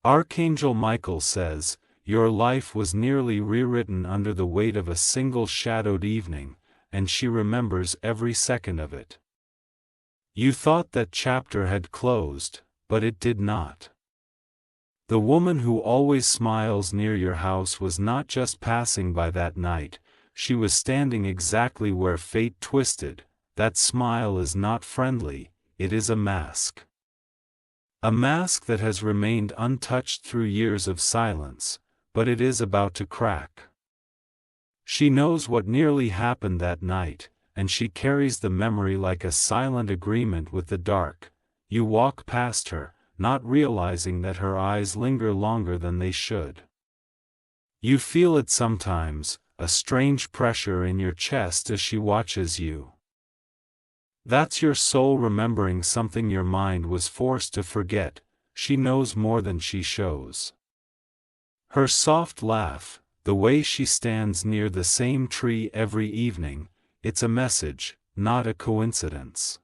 Archangel Michael says, your life was nearly rewritten under the weight of a single shadowed evening, and she remembers every second of it. You thought that chapter had closed, but it did not. The woman who always smiles near your house was not just passing by that night, she was standing exactly where fate twisted. That smile is not friendly, it is a mask. A mask that has remained untouched through years of silence, but it is about to crack. She knows what nearly happened that night, and she carries the memory like a silent agreement with the dark. You walk past her, not realizing that her eyes linger longer than they should. You feel it sometimes, a strange pressure in your chest as she watches you. That's your soul remembering something your mind was forced to forget. She knows more than she shows. Her soft laugh, the way she stands near the same tree every evening, it's a message, not a coincidence.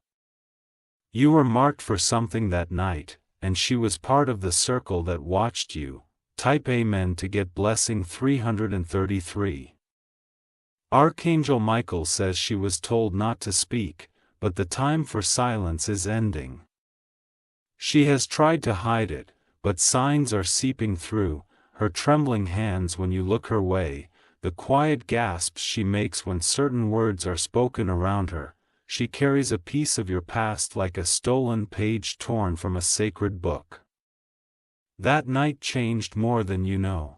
You were marked for something that night, and she was part of the circle that watched you. Type Amen to get blessing 333. Archangel Michael says she was told not to speak, but the time for silence is ending. She has tried to hide it, but signs are seeping through, her trembling hands when you look her way, the quiet gasps she makes when certain words are spoken around her. She carries a piece of your past like a stolen page torn from a sacred book. That night changed more than you know.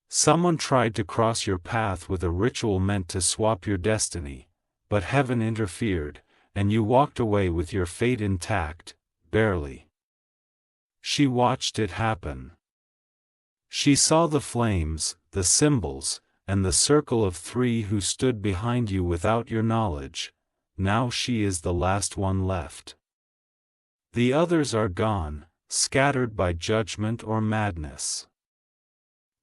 Someone tried to cross your path with a ritual meant to swap your destiny, but heaven interfered, and you walked away with your fate intact, barely. She watched it happen. She saw the flames, the symbols, and the circle of three who stood behind you without your knowledge. Now she is the last one left. The others are gone, scattered by judgment or madness.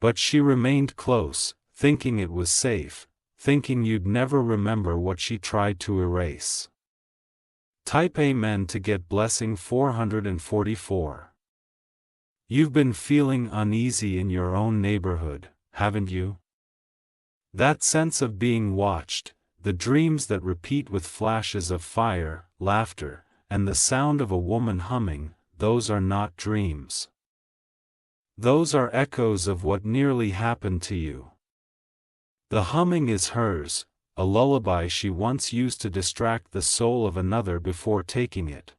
But she remained close, thinking it was safe, thinking you'd never remember what she tried to erase. Type Amen to get blessing 444. You've been feeling uneasy in your own neighborhood, haven't you? That sense of being watched, the dreams that repeat with flashes of fire, laughter, and the sound of a woman humming, those are not dreams. Those are echoes of what nearly happened to you. The humming is hers, a lullaby she once used to distract the soul of another before taking it.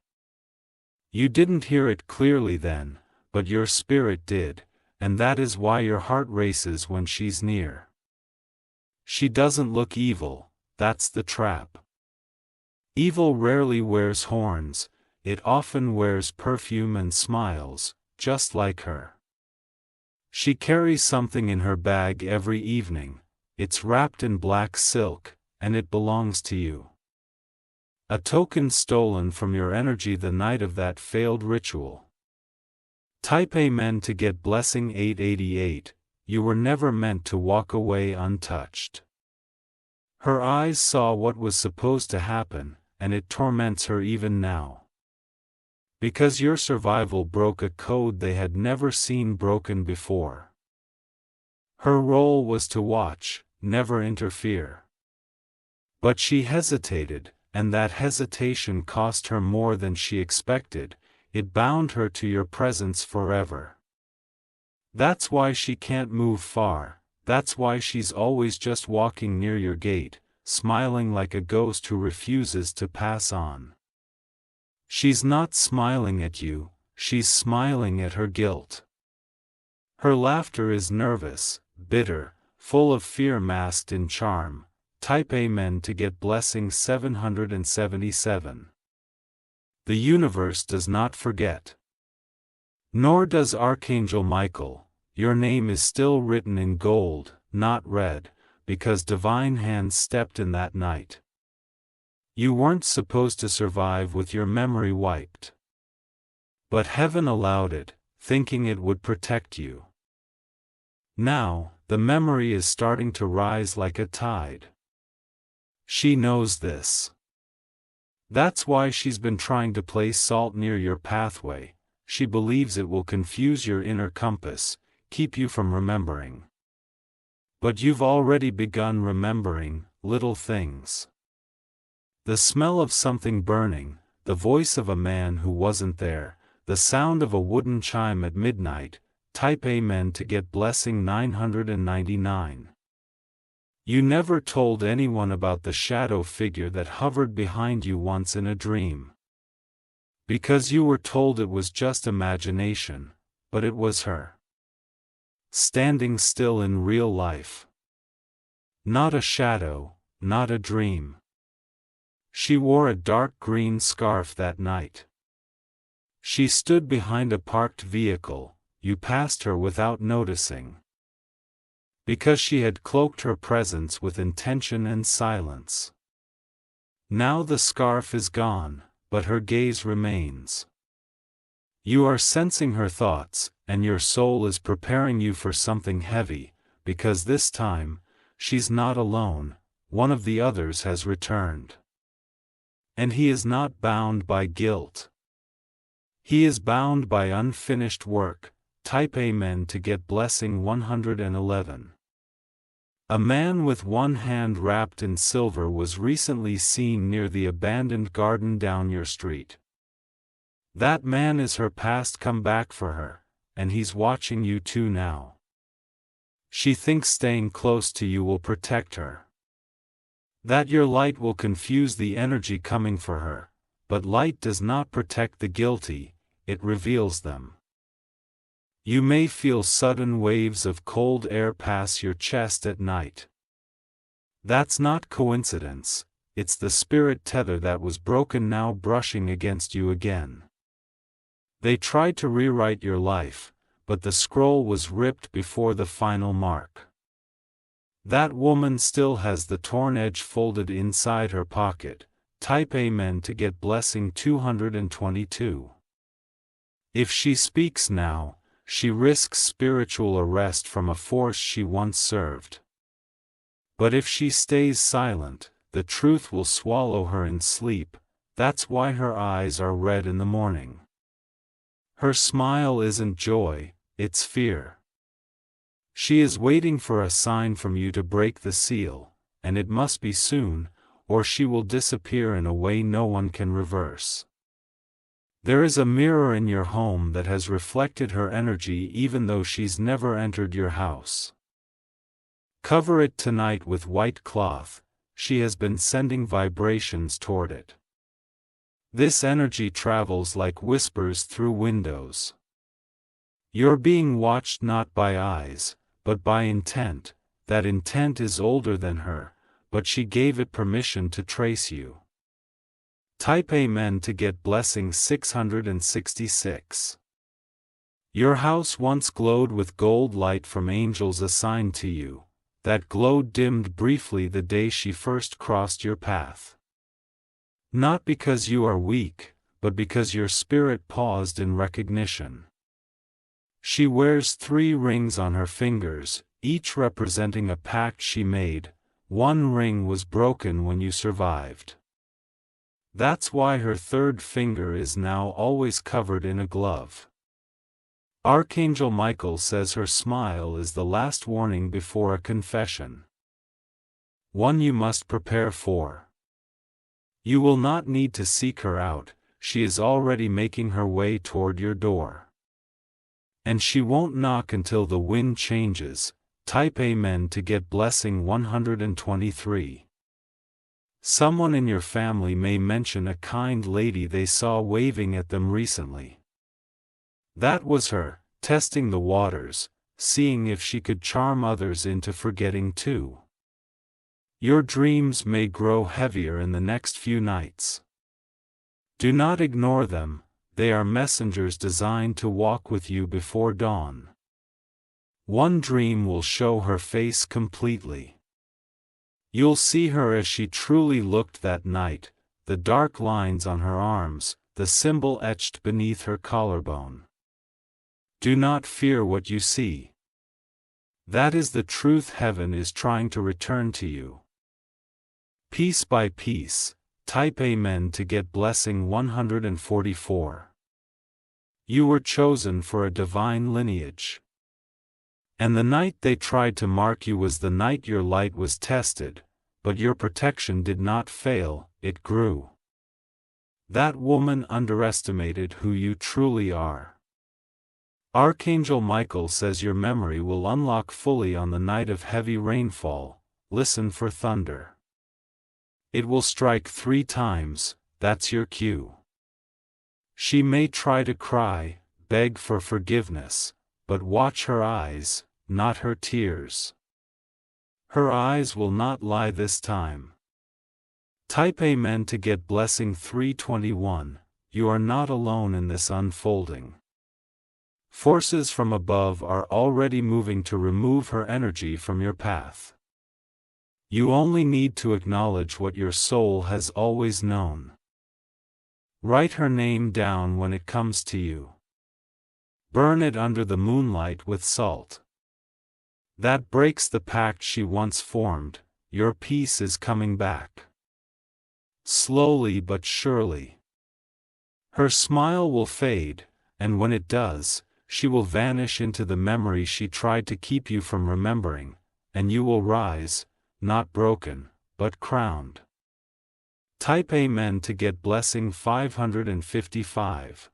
You didn't hear it clearly then, but your spirit did, and that is why your heart races when she's near. She doesn't look evil, that's the trap. Evil rarely wears horns, it often wears perfume and smiles, just like her. She carries something in her bag every evening, it's wrapped in black silk, and it belongs to you. A token stolen from your energy the night of that failed ritual. Type Amen to get blessing 888, you were never meant to walk away untouched. Her eyes saw what was supposed to happen, and it torments her even now. Because your survival broke a code they had never seen broken before. Her role was to watch, never interfere. But she hesitated, and that hesitation cost her more than she expected, it bound her to your presence forever. That's why she can't move far, that's why she's always just walking near your gate, smiling like a ghost who refuses to pass on. She's not smiling at you, she's smiling at her guilt. Her laughter is nervous, bitter, full of fear masked in charm. Type Amen to get blessing 777. The universe does not forget. Nor does Archangel Michael, your name is still written in gold, not red, because divine hands stepped in that night. You weren't supposed to survive with your memory wiped. But heaven allowed it, thinking it would protect you. Now, the memory is starting to rise like a tide. She knows this. That's why she's been trying to place salt near your pathway, she believes it will confuse your inner compass, keep you from remembering. But you've already begun remembering little things. The smell of something burning, the voice of a man who wasn't there, the sound of a wooden chime at midnight. Type Amen to get blessing 999. You never told anyone about the shadow figure that hovered behind you once in a dream. Because you were told it was just imagination, but it was her. Standing still in real life. Not a shadow, not a dream. She wore a dark green scarf that night. She stood behind a parked vehicle, you passed her without noticing. Because she had cloaked her presence with intention and silence. Now the scarf is gone, but her gaze remains. You are sensing her thoughts, and your soul is preparing you for something heavy, because this time, she's not alone, one of the others has returned. And he is not bound by guilt. He is bound by unfinished work. Type Amen to get blessing 111. A man with one hand wrapped in silver was recently seen near the abandoned garden down your street. That man is her past come back for her, and he's watching you too now. She thinks staying close to you will protect her. That your light will confuse the energy coming for her, but light does not protect the guilty, it reveals them. You may feel sudden waves of cold air pass your chest at night. That's not coincidence, it's the spirit tether that was broken now brushing against you again. They tried to rewrite your life, but the scroll was ripped before the final mark. That woman still has the torn edge folded inside her pocket. Type Amen to get blessing 222. If she speaks now, she risks spiritual arrest from a force she once served. But if she stays silent, the truth will swallow her in sleep. That's why her eyes are red in the morning. Her smile isn't joy, it's fear. She is waiting for a sign from you to break the seal, and it must be soon, or she will disappear in a way no one can reverse. There is a mirror in your home that has reflected her energy even though she's never entered your house. Cover it tonight with white cloth, she has been sending vibrations toward it. This energy travels like whispers through windows. You're being watched not by eyes, but by intent. That intent is older than her, but she gave it permission to trace you. Type Amen to get blessing 666. Your house once glowed with gold light from angels assigned to you. That glow dimmed briefly the day she first crossed your path. Not because you are weak, but because your spirit paused in recognition. She wears 3 rings on her fingers, each representing a pact she made. One ring was broken when you survived. That's why her 3rd finger is now always covered in a glove. Archangel Michael says her smile is the last warning before a confession. One you must prepare for. You will not need to seek her out, she is already making her way toward your door. And she won't knock until the wind changes. Type Amen to get blessing 123. Someone in your family may mention a kind lady they saw waving at them recently. That was her, testing the waters, seeing if she could charm others into forgetting too. Your dreams may grow heavier in the next few nights. Do not ignore them, they are messengers designed to walk with you before dawn. One dream will show her face completely. You'll see her as she truly looked that night, the dark lines on her arms, the symbol etched beneath her collarbone. Do not fear what you see. That is the truth heaven is trying to return to you. Piece by piece, type Amen to get blessing 144. You were chosen for a divine lineage. And the night they tried to mark you was the night your light was tested, but your protection did not fail, it grew. That woman underestimated who you truly are. Archangel Michael says your memory will unlock fully on the night of heavy rainfall. Listen for thunder. It will strike 3 times, that's your cue. She may try to cry, beg for forgiveness, but watch her eyes, not her tears. Her eyes will not lie this time. Type Amen to get blessing 321. You are not alone in this unfolding. Forces from above are already moving to remove her energy from your path. You only need to acknowledge what your soul has always known. Write her name down when it comes to you. Burn it under the moonlight with salt. That breaks the pact she once formed. Your peace is coming back. Slowly but surely. Her smile will fade, and when it does, she will vanish into the memory she tried to keep you from remembering, and you will rise, not broken, but crowned. Type Amen to get blessing 555.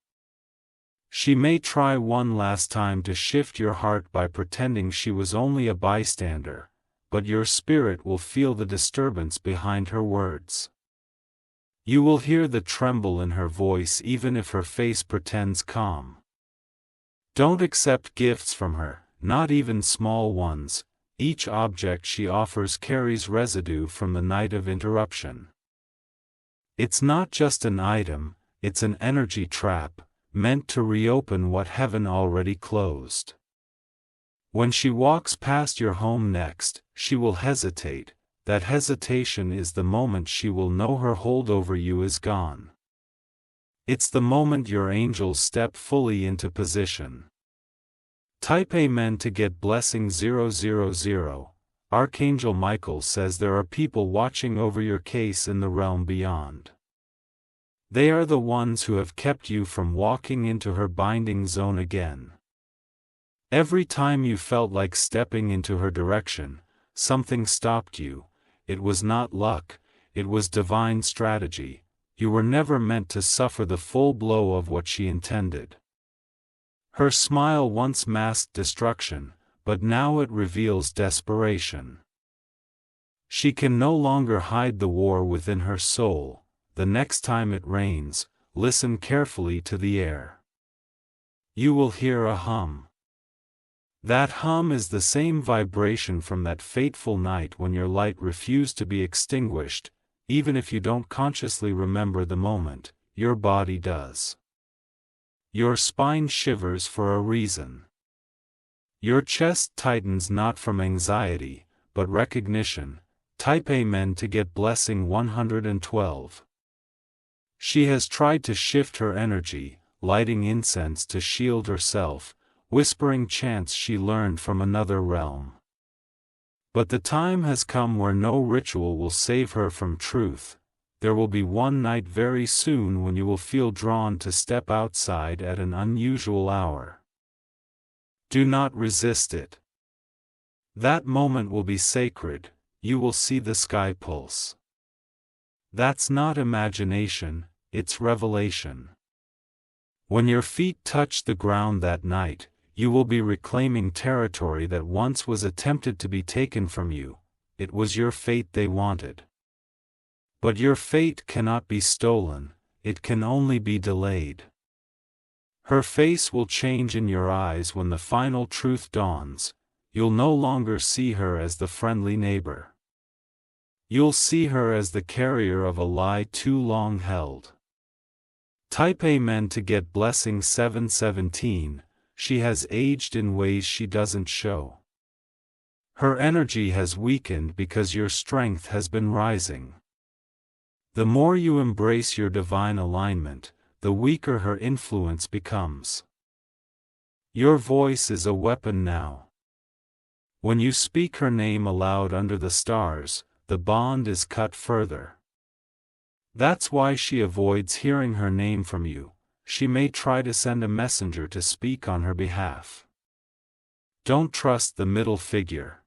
She may try one last time to shift your heart by pretending she was only a bystander, but your spirit will feel the disturbance behind her words. You will hear the tremble in her voice even if her face pretends calm. Don't accept gifts from her, not even small ones. Each object she offers carries residue from the night of interruption. It's not just an item, it's an energy trap, meant to reopen what heaven already closed. When she walks past your home next, she will hesitate. That hesitation is the moment she will know her hold over you is gone. It's the moment your angels step fully into position. Type Amen to get blessing 000. Archangel Michael says there are people watching over your case in the realm beyond. They are the ones who have kept you from walking into her binding zone again. Every time you felt like stepping into her direction, something stopped you. It was not luck, it was divine strategy. You were never meant to suffer the full blow of what she intended. Her smile once masked destruction, but now it reveals desperation. She can no longer hide the war within her soul. The next time it rains, listen carefully to the air. You will hear a hum. That hum is the same vibration from that fateful night when your light refused to be extinguished. Even if you don't consciously remember the moment, your body does. Your spine shivers for a reason. Your chest tightens not from anxiety, but recognition. Type Amen to get blessing 112. She has tried to shift her energy, lighting incense to shield herself, whispering chants she learned from another realm. But the time has come where no ritual will save her from truth. There will be one night very soon when you will feel drawn to step outside at an unusual hour. Do not resist it. That moment will be sacred. You will see the sky pulse. That's not imagination, it's revelation. When your feet touch the ground that night, you will be reclaiming territory that once was attempted to be taken from you. It was your fate they wanted. But your fate cannot be stolen, it can only be delayed. Her face will change in your eyes when the final truth dawns. You'll no longer see her as the friendly neighbor. You'll see her as the carrier of a lie too long held. Type Amen to get blessing 717. She has aged in ways she doesn't show. Her energy has weakened because your strength has been rising. The more you embrace your divine alignment, the weaker her influence becomes. Your voice is a weapon now. When you speak her name aloud under the stars, the bond is cut further. That's why she avoids hearing her name from you. she may try to send a messenger to speak on her behalf. Don't trust the middle figure.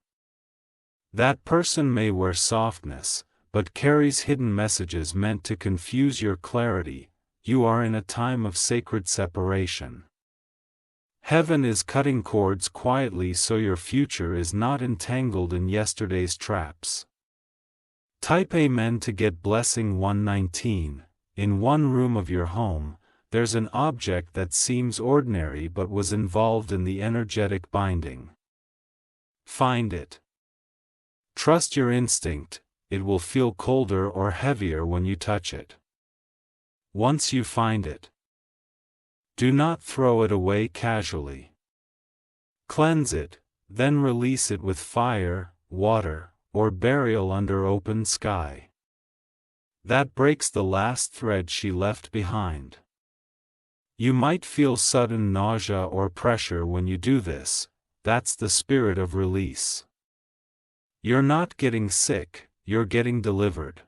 That person may wear softness, but carries hidden messages meant to confuse your clarity. You are in a time of sacred separation. Heaven is cutting cords quietly so your future is not entangled in yesterday's traps. Type Amen to get blessing 119. In one room of your home, there's an object that seems ordinary but was involved in the energetic binding. Find it. Trust your instinct, it will feel colder or heavier when you touch it. Once you find it, do not throw it away casually. Cleanse it, then release it with fire, water, or burial under open sky. That breaks the last thread she left behind. You might feel sudden nausea or pressure when you do this. That's the spirit of release. You're not getting sick, you're getting delivered.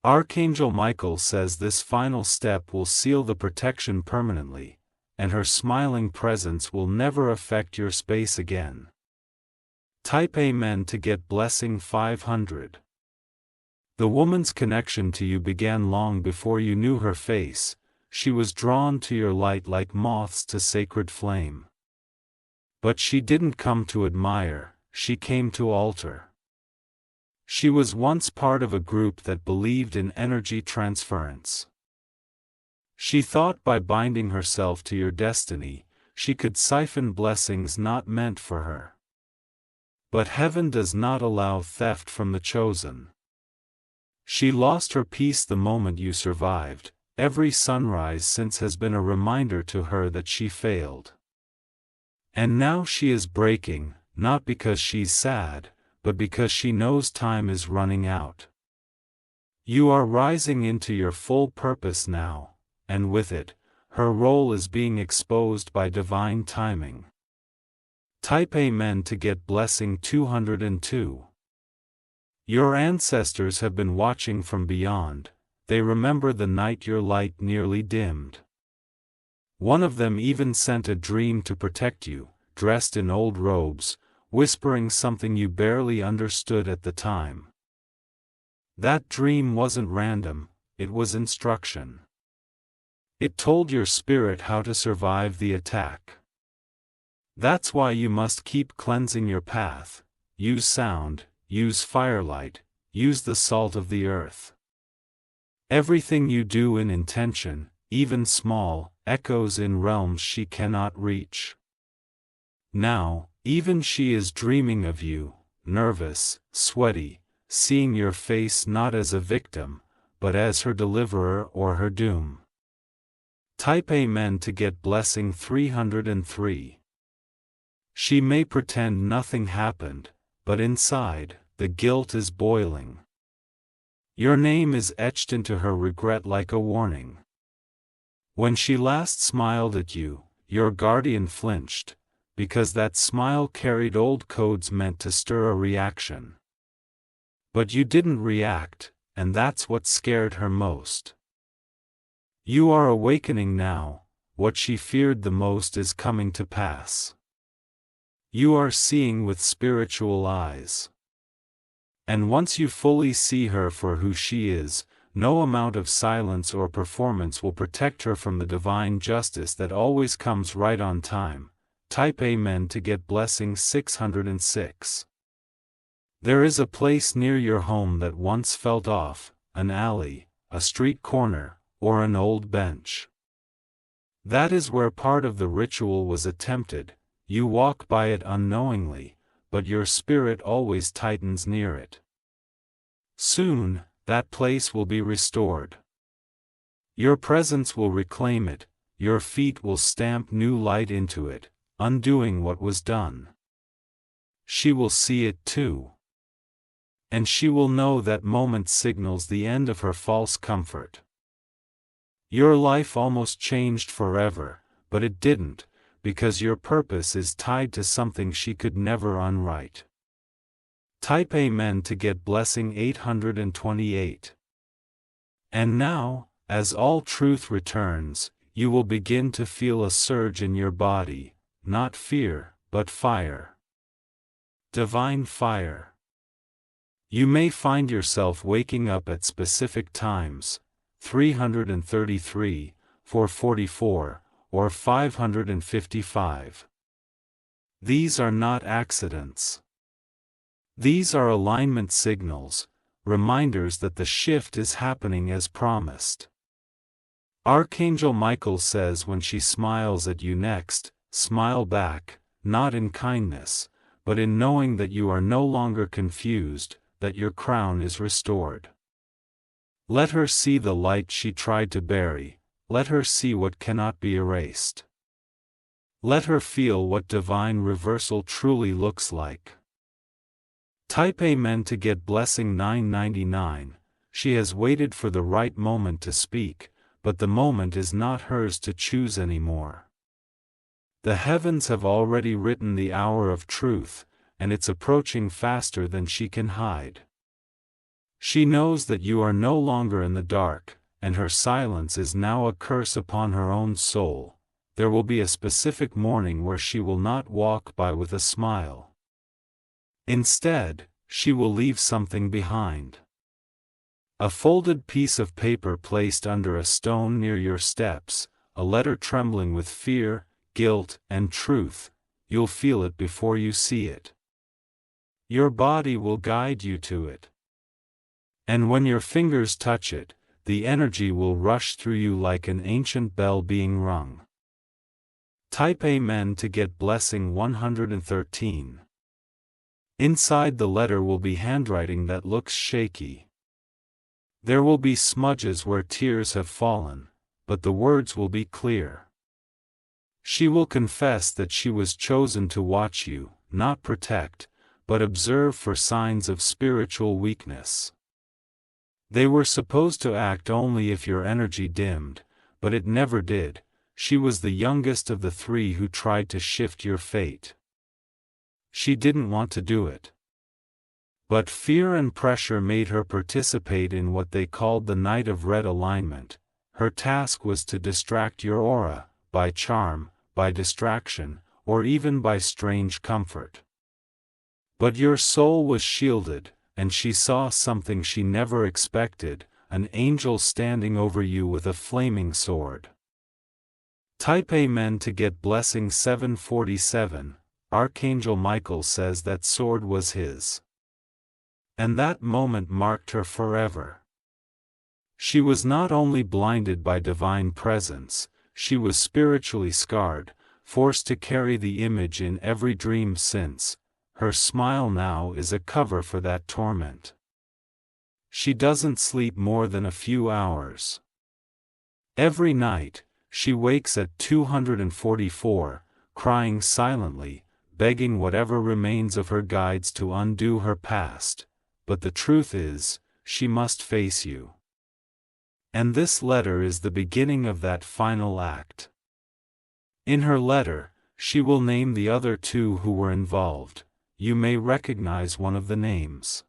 Archangel Michael says this final step will seal the protection permanently, and her smiling presence will never affect your space again. Type Amen to get blessing 500. The woman's connection to you began long before you knew her face. She was drawn to your light like moths to sacred flame. But she didn't come to admire, she came to alter. She was once part of a group that believed in energy transference. She thought by binding herself to your destiny, she could siphon blessings not meant for her. But heaven does not allow theft from the chosen. She lost her peace the moment you survived. Every sunrise since has been a reminder to her that she failed. And now she is breaking, not because she's sad, but because she knows time is running out. You are rising into your full purpose now, and with it, her role is being exposed by divine timing. Type Amen to get blessing 202. Your ancestors have been watching from beyond. They remember the night your light nearly dimmed. One of them even sent a dream to protect you, dressed in old robes, whispering something you barely understood at the time. That dream wasn't random, it was instruction. It told your spirit how to survive the attack. That's why you must keep cleansing your path. Use sound, use firelight, use the salt of the earth. Everything you do in intention, even small, echoes in realms she cannot reach. Now, even she is dreaming of you, nervous, sweaty, seeing your face not as a victim, but as her deliverer or her doom. Type Amen to get blessing 303. She may pretend nothing happened, but inside, the guilt is boiling. Your name is etched into her regret like a warning. When she last smiled at you, your guardian flinched, because that smile carried old codes meant to stir a reaction. But you didn't react, and that's what scared her most. You are awakening now, what she feared the most is coming to pass. You are seeing with spiritual eyes. And once you fully see her for who she is, no amount of silence or performance will protect her from the divine justice that always comes right on time. Type Amen to get blessing 606. There is a place near your home that once felt off, an alley, a street corner, or an old bench. That is where part of the ritual was attempted. You walk by it unknowingly, but your spirit always tightens near it. Soon, that place will be restored. Your presence will reclaim it, your feet will stamp new light into it, undoing what was done. She will see it too. And she will know that moment signals the end of her false comfort. Your life almost changed forever, but it didn't, because your purpose is tied to something she could never unwrite. Type Amen to get blessing 828. And now, as all truth returns, you will begin to feel a surge in your body, not fear, but fire. Divine fire. You may find yourself waking up at specific times, 333, 444, or 555. These are not accidents. These are alignment signals, reminders that the shift is happening as promised. Archangel Michael says when she smiles at you next, smile back, not in kindness, but in knowing that you are no longer confused, that your crown is restored. Let her see the light she tried to bury, let her see what cannot be erased. Let her feel what divine reversal truly looks like. Type Amen to get blessing 999. She has waited for the right moment to speak, but the moment is not hers to choose anymore. The heavens have already written the hour of truth, and it's approaching faster than she can hide. She knows that you are no longer in the dark, and her silence is now a curse upon her own soul. There will be a specific morning where she will not walk by with a smile. Instead, she will leave something behind. A folded piece of paper placed under a stone near your steps, a letter trembling with fear, guilt, and truth. You'll feel it before you see it. Your body will guide you to it. And when your fingers touch it, the energy will rush through you like an ancient bell being rung. Type Amen to get blessing 113. Inside the letter will be handwriting that looks shaky. There will be smudges where tears have fallen, but the words will be clear. She will confess that she was chosen to watch you, not protect, but observe for signs of spiritual weakness. They were supposed to act only if your energy dimmed, but it never did. She was the youngest of the three who tried to shift your fate. She didn't want to do it. But fear and pressure made her participate in what they called the Night of Red Alignment. Her task was to distract your aura, by charm, by distraction, or even by strange comfort. But your soul was shielded, and she saw something she never expected, an angel standing over you with a flaming sword. Type Amen to get blessing 747. Archangel Michael says that sword was his. And that moment marked her forever. She was not only blinded by divine presence, she was spiritually scarred, forced to carry the image in every dream since. Her smile now is a cover for that torment. She doesn't sleep more than a few hours. Every night, she wakes at 244, crying silently, begging whatever remains of her guides to undo her past. But the truth is, she must face you. And this letter is the beginning of that final act. In her letter, she will name the other two who were involved. You may recognize one of the names.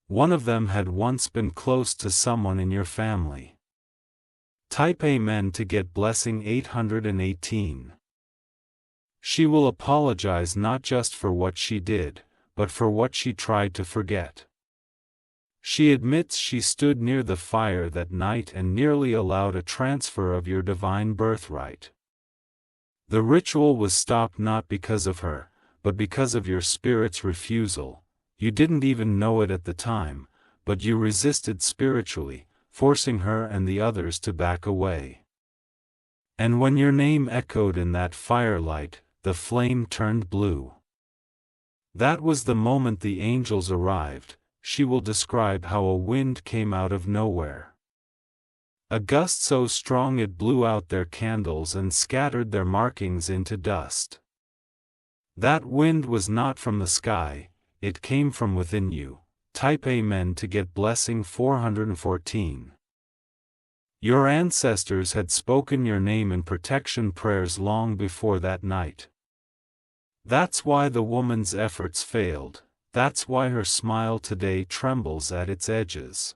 One of them had once been close to someone in your family. Type Amen to get blessing 818. She will apologize not just for what she did, but for what she tried to forget. She admits she stood near the fire that night and nearly allowed a transfer of your divine birthright. The ritual was stopped not because of her, but because of your spirit's refusal. You didn't even know it at the time, but you resisted spiritually, forcing her and the others to back away. And when your name echoed in that firelight, the flame turned blue. That was the moment the angels arrived. She will describe how a wind came out of nowhere. A gust so strong it blew out their candles and scattered their markings into dust. That wind was not from the sky, it came from within you. Type Amen to get blessing 414. Your ancestors had spoken your name in protection prayers long before that night. That's why the woman's efforts failed, that's why her smile today trembles at its edges.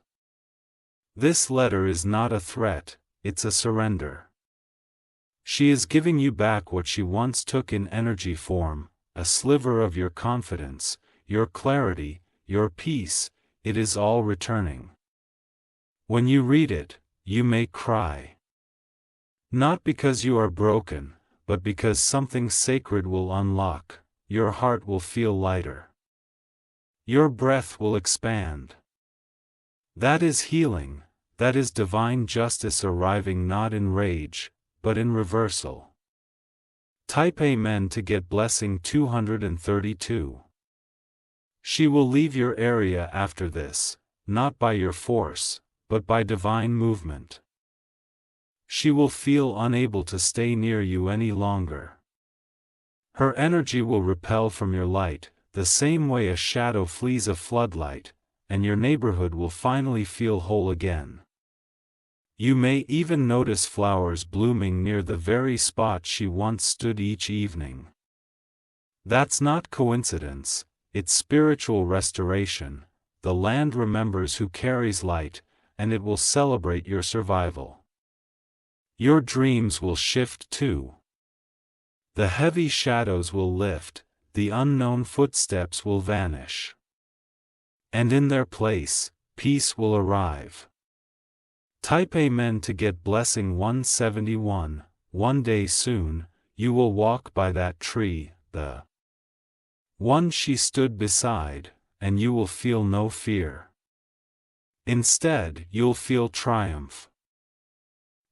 This letter is not a threat, it's a surrender. She is giving you back what she once took in energy form, a sliver of your confidence, your clarity, your peace. It is all returning. When you read it, you may cry. Not because you are broken, but because something sacred will unlock. Your heart will feel lighter. Your breath will expand. That is healing, that is divine justice arriving not in rage, but in reversal. Type Amen to get blessing 232. She will leave your area after this, not by your force, but by divine movement. She will feel unable to stay near you any longer. Her energy will repel from your light, the same way a shadow flees a floodlight, and your neighborhood will finally feel whole again. You may even notice flowers blooming near the very spot she once stood each evening. That's not coincidence, it's spiritual restoration. The land remembers who carries light, and it will celebrate your survival. Your dreams will shift too. The heavy shadows will lift, the unknown footsteps will vanish. And in their place, peace will arrive. Type Amen to get blessing 171. One day soon, you will walk by that tree, the one she stood beside, and you will feel no fear. Instead, you'll feel triumph.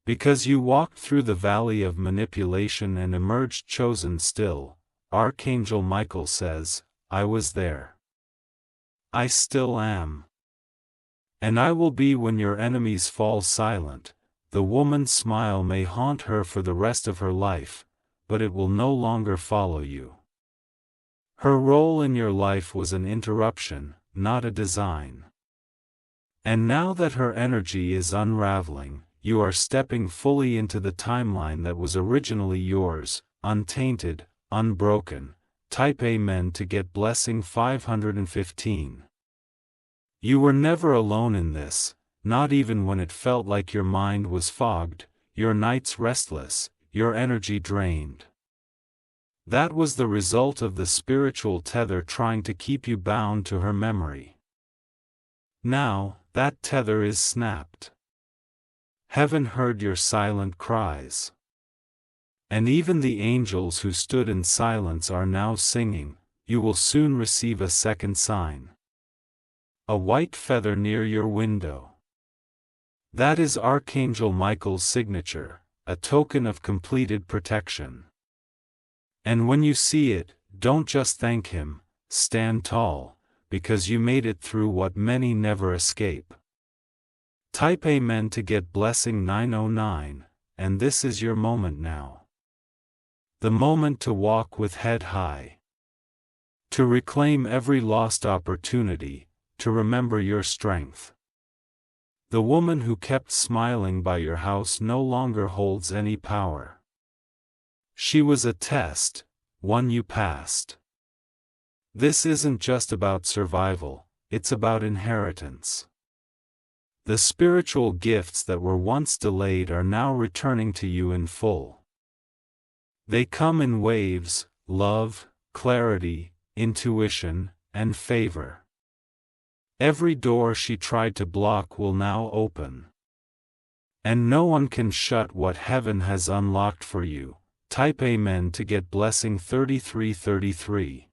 Because you walked through the valley of manipulation and emerged chosen still, Archangel Michael says, I was there. I still am. And I will be when your enemies fall silent. The woman's smile may haunt her for the rest of her life, but it will no longer follow you. Her role in your life was an interruption, not a design. And now that her energy is unraveling, you are stepping fully into the timeline that was originally yours, untainted, unbroken. Type Amen to get blessing 515. You were never alone in this, not even when it felt like your mind was fogged, your nights restless, your energy drained. That was the result of the spiritual tether trying to keep you bound to her memory. Now, that tether is snapped. Heaven heard your silent cries. And even the angels who stood in silence are now singing. You will soon receive a second sign. A white feather near your window. That is Archangel Michael's signature, a token of completed protection. And when you see it, don't just thank him, stand tall, because you made it through what many never escape. Type Amen to get blessing 909, and this is your moment now. The moment to walk with head high. To reclaim every lost opportunity, to remember your strength. The woman who kept smiling by your house no longer holds any power. She was a test, one you passed. This isn't just about survival, it's about inheritance. The spiritual gifts that were once delayed are now returning to you in full. They come in waves: love, clarity, intuition, and favor. Every door she tried to block will now open. And no one can shut what heaven has unlocked for you. Type Amen to get blessing 3333.